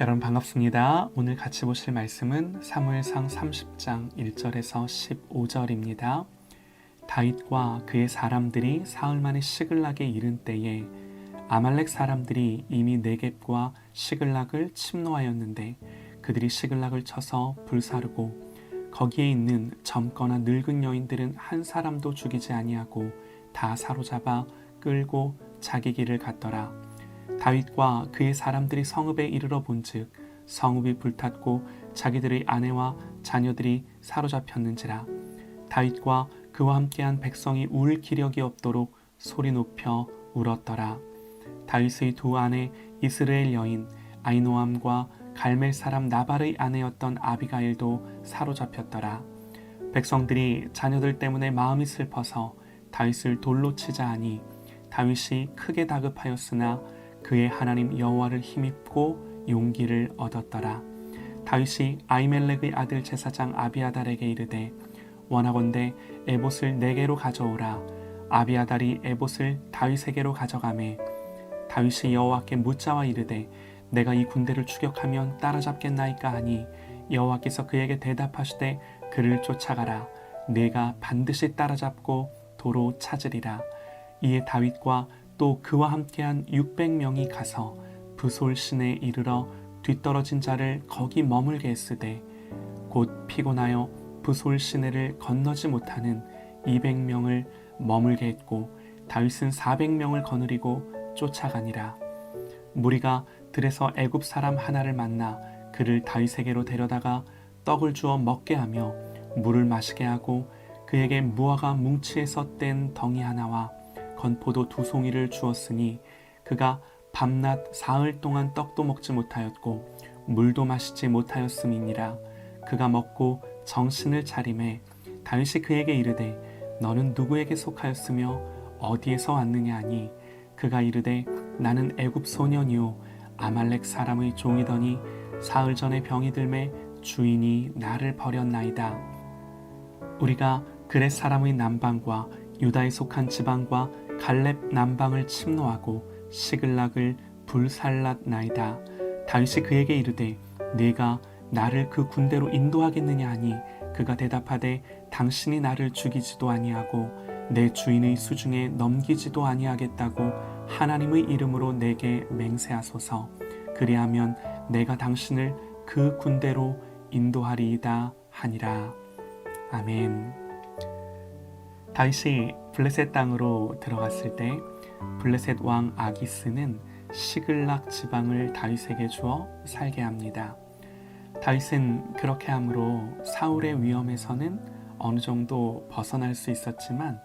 여러분 반갑습니다. 오늘 같이 보실 말씀은 사무엘상 30장 1절에서 15절입니다. 다윗과 그의 사람들이 사흘 만에 시글락에 이른 때에 아말렉 사람들이 이미 네겝과 시글락을 침노하였는데 그들이 시글락을 쳐서 불사르고 거기에 있는 젊거나 늙은 여인들은 한 사람도 죽이지 아니하고 다 사로잡아 끌고 자기 길을 갔더라. 다윗과 그의 사람들이 성읍에 이르러 본즉 성읍이 불탔고 자기들의 아내와 자녀들이 사로잡혔는지라. 다윗과 그와 함께한 백성이 울 기력이 없도록 소리 높여 울었더라. 다윗의 두 아내 이스라엘 여인 아히노암과 갈멜 사람 나발의 아내였던 아비가일도 사로잡혔더라. 백성들이 자녀들 때문에 마음이 슬퍼서 다윗을 돌로 치자 하니 다윗이 크게 다급하였으나 그의 하나님 여호와를 힘입고 용기를 얻었더라. 다윗이 아히멜렉의 아들 제사장 아비아달에게 이르되 원하건대 에봇을 내게로 가져오라. 아비아달이 에봇을 다윗에게로 가져가매 다윗이 여호와께 묻자와 이르되 내가 이 군대를 추격하면 따라잡겠나이까 하니 여호와께서 그에게 대답하시되 그를 쫓아가라. 내가 반드시 따라잡고 도로 찾으리라. 이에 다윗과 또 그와 함께한 600명이 가서 부솔 시내에 이르러 뒤떨어진 자를 거기 머물게 했으되 곧 피곤하여 부솔 시내를 건너지 못하는 200명을 머물게 했고 다윗은 400명을 거느리고 쫓아가니라. 무리가 들에서 애굽 사람 하나를 만나 그를 다윗에게로 데려다가 떡을 주어 먹게 하며 물을 마시게 하고 그에게 무화과 뭉치에서 뗀 덩이 하나와 건포도 2송이를 주었으니 그가 밤낮 사흘 동안 떡도 먹지 못하였고 물도 마시지 못하였음이니라. 그가 먹고 정신을 차림에 다윗이 그에게 이르되 너는 누구에게 속하였으며 어디에서 왔느냐 하니 그가 이르되 나는 애굽 소년이요 아말렉 사람의 종이더니 사흘 전에 병이 들매 주인이 나를 버렸나이다. 우리가 그렛 사람의 남방과 유다에 속한 지방과 갈렙 남방을 침노하고 시글락을 불살랐나이다. 다윗이 그에게 이르되 네가 나를 그 군대로 인도하겠느냐 하니 그가 대답하되 당신이 나를 죽이지도 아니하고 내 주인의 수중에 넘기지도 아니하겠다고 하나님의 이름으로 내게 맹세하소서. 그리하면 내가 당신을 그 군대로 인도하리이다 하니라. 아멘. 다윗이 블레셋 땅으로 들어갔을 때 블레셋 왕 아기스는 시글락 지방을 다윗에게 주어 살게 합니다. 다윗은 그렇게 함으로 사울의 위험에서는 어느 정도 벗어날 수 있었지만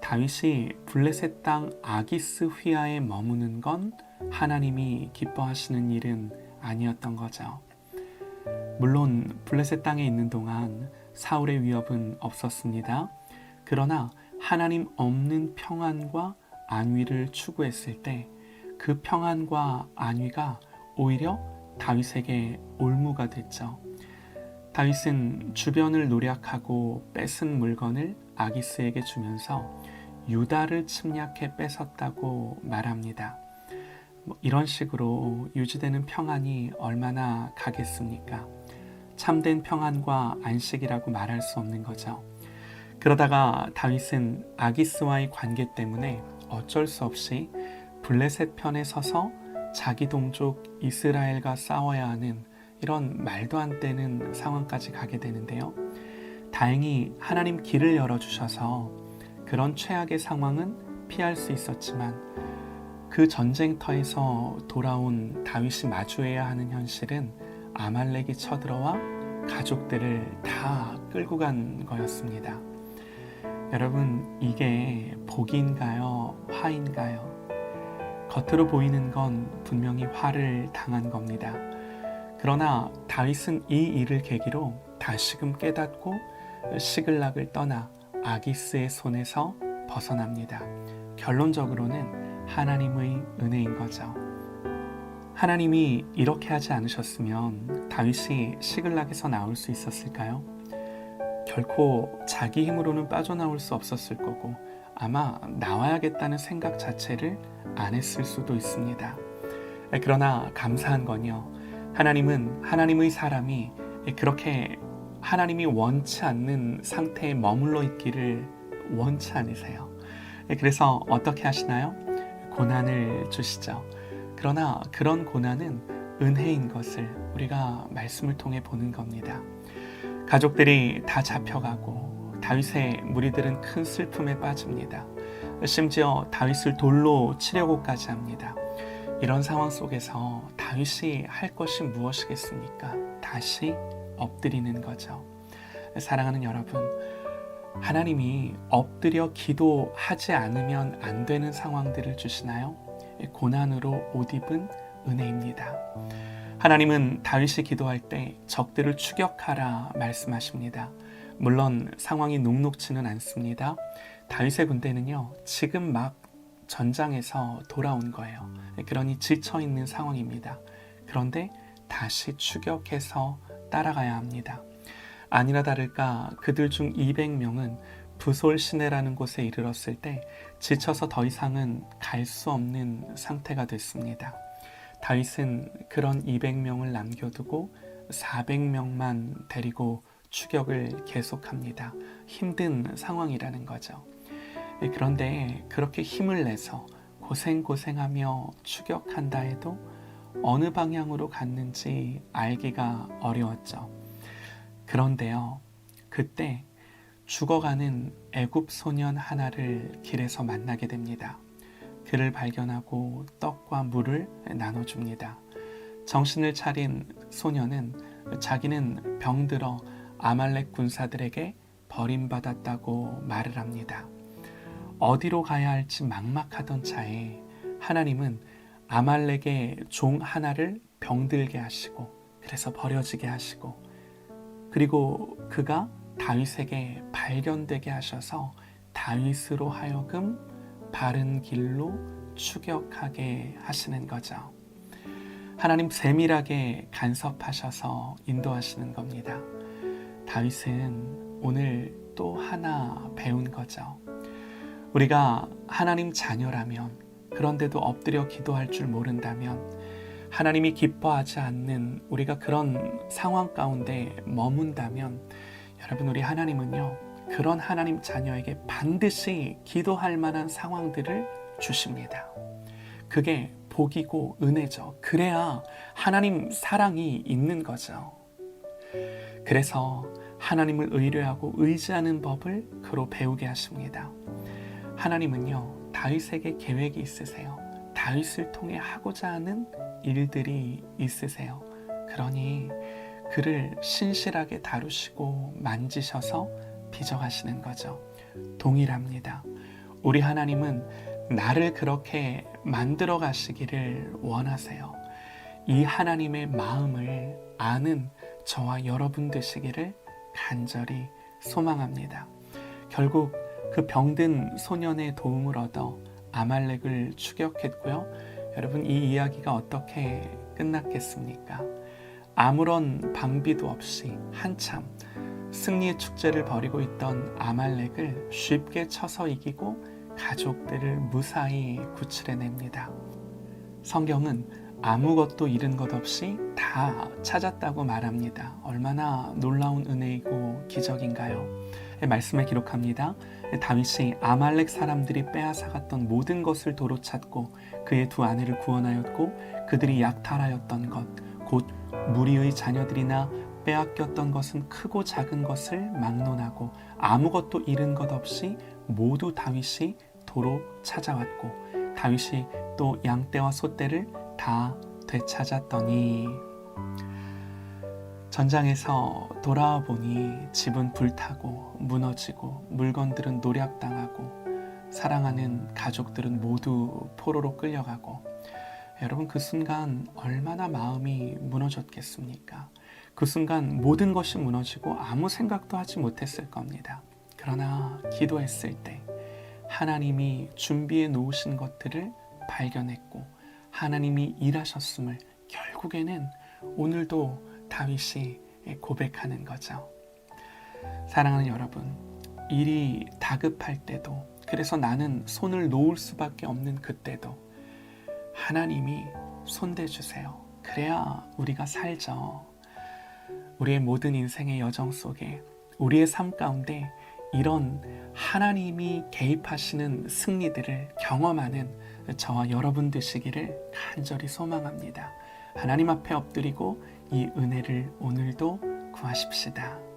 다윗이 블레셋 땅 아기스 휘하에 머무는 건 하나님이 기뻐하시는 일은 아니었던 거죠. 물론 블레셋 땅에 있는 동안 사울의 위협은 없었습니다. 그러나 하나님 없는 평안과 안위를 추구했을 때 그 평안과 안위가 오히려 다윗에게 올무가 됐죠. 다윗은 주변을 노략하고 뺏은 물건을 아기스에게 주면서 유다를 침략해 뺏었다고 말합니다. 이런 식으로 유지되는 평안이 얼마나 가겠습니까? 참된 평안과 안식이라고 말할 수 없는 거죠. 그러다가 다윗은 아기스와의 관계 때문에 어쩔 수 없이 블레셋 편에 서서 자기 동족 이스라엘과 싸워야 하는 이런 말도 안 되는 상황까지 가게 되는데요. 다행히 하나님 길을 열어주셔서 그런 최악의 상황은 피할 수 있었지만 그 전쟁터에서 돌아온 다윗이 마주해야 하는 현실은 아말렉이 쳐들어와 가족들을 다 끌고 간 거였습니다. 여러분, 이게 복인가요? 화인가요? 겉으로 보이는 건 분명히 화를 당한 겁니다. 그러나 다윗은 이 일을 계기로 다시금 깨닫고 시글락을 떠나 아기스의 손에서 벗어납니다. 결론적으로는 하나님의 은혜인 거죠. 하나님이 이렇게 하지 않으셨으면 다윗이 시글락에서 나올 수 있었을까요? 결코 자기 힘으로는 빠져나올 수 없었을 거고 아마 나와야겠다는 생각 자체를 안 했을 수도 있습니다. 그러나 감사한 건요, 하나님은 하나님의 사람이 그렇게 하나님이 원치 않는 상태에 머물러 있기를 원치 않으세요. 그래서 어떻게 하시나요? 고난을 주시죠. 그러나 그런 고난은 은혜인 것을 우리가 말씀을 통해 보는 겁니다. 가족들이 다 잡혀가고 다윗의 무리들은 큰 슬픔에 빠집니다. 심지어 다윗을 돌로 치려고까지 합니다. 이런 상황 속에서 다윗이 할 것이 무엇이겠습니까? 다시 엎드리는 거죠. 사랑하는 여러분, 하나님이 엎드려 기도하지 않으면 안 되는 상황들을 주시나요? 고난으로 옷 입은 은혜입니다. 하나님은 다윗이 기도할 때 적들을 추격하라 말씀하십니다. 물론 상황이 녹록지는 않습니다. 다윗의 군대는요, 지금 막 전장에서 돌아온 거예요. 그러니 지쳐있는 상황입니다. 그런데 다시 추격해서 따라가야 합니다. 아니나 다를까 그들 중 200명은 부솔 시내라는 곳에 이르렀을 때 지쳐서 더 이상은 갈 수 없는 상태가 됐습니다. 다윗은 그런 200명을 남겨두고 400명만 데리고 추격을 계속합니다. 힘든 상황이라는 거죠. 그런데 그렇게 힘을 내서 고생하며 추격한다 해도 어느 방향으로 갔는지 알기가 어려웠죠. 그런데요, 그때 죽어가는 애굽 소년 하나를 길에서 만나게 됩니다. 그를 발견하고 떡과 물을 나눠줍니다. 정신을 차린 소년은 자기는 병들어 아말렉 군사들에게 버림받았다고 말을 합니다. 어디로 가야 할지 막막하던 차에 하나님은 아말렉의 종 하나를 병들게 하시고 그래서 버려지게 하시고 그리고 그가 다윗에게 발견되게 하셔서 다윗으로 하여금 바른 길로 추격하게 하시는 거죠. 하나님 세밀하게 간섭하셔서 인도하시는 겁니다. 다윗은 오늘 또 하나 배운 거죠. 우리가 하나님 자녀라면, 그런데도 엎드려 기도할 줄 모른다면, 하나님이 기뻐하지 않는 우리가 그런 상황 가운데 머문다면, 여러분, 우리 하나님은요, 그런 하나님 자녀에게 반드시 기도할 만한 상황들을 주십니다. 그게 복이고 은혜죠. 그래야 하나님 사랑이 있는 거죠. 그래서 하나님을 의뢰하고 의지하는 법을 그로 배우게 하십니다. 하나님은요, 다윗에게 계획이 있으세요. 다윗을 통해 하고자 하는 일들이 있으세요. 그러니 그를 신실하게 다루시고 만지셔서 빚어가시는 거죠. 동일합니다. 우리 하나님은 나를 그렇게 만들어 가시기를 원하세요. 이 하나님의 마음을 아는 저와 여러분 되시기를 간절히 소망합니다. 결국 그 병든 소년의 도움을 얻어 아말렉을 추격했고요. 여러분, 이 이야기가 어떻게 끝났겠습니까? 아무런 방비도 없이 한참 승리의 축제를 벌이고 있던 아말렉을 쉽게 쳐서 이기고 가족들을 무사히 구출해냅니다. 성경은 아무것도 잃은 것 없이 다 찾았다고 말합니다. 얼마나 놀라운 은혜이고 기적인가요? 말씀에 기록합니다. 다윗이 아말렉 사람들이 빼앗아갔던 모든 것을 도로 찾고 그의 두 아내를 구원하였고 그들이 약탈하였던 것, 곧 무리의 자녀들이나 빼앗겼던 것은 크고 작은 것을 막론하고 아무것도 잃은 것 없이 모두 다윗이 도로 찾아왔고 다윗이 또 양떼와 소떼를 다 되찾았더니 전장에서 돌아와 보니 집은 불타고 무너지고 물건들은 노략당하고 사랑하는 가족들은 모두 포로로 끌려가고 여러분, 그 순간 얼마나 마음이 무너졌겠습니까? 그 순간 모든 것이 무너지고 아무 생각도 하지 못했을 겁니다. 그러나 기도했을 때 하나님이 준비해 놓으신 것들을 발견했고 하나님이 일하셨음을 결국에는 오늘도 다윗이 고백하는 거죠. 사랑하는 여러분, 일이 다급할 때도, 그래서 나는 손을 놓을 수밖에 없는 그때도 하나님이 손대주세요. 그래야 우리가 살죠. 우리의 모든 인생의 여정 속에, 우리의 삶 가운데 이런 하나님이 개입하시는 승리들을 경험하는 저와 여러분 되시기를 간절히 소망합니다. 하나님 앞에 엎드리고 이 은혜를 오늘도 구하십시다.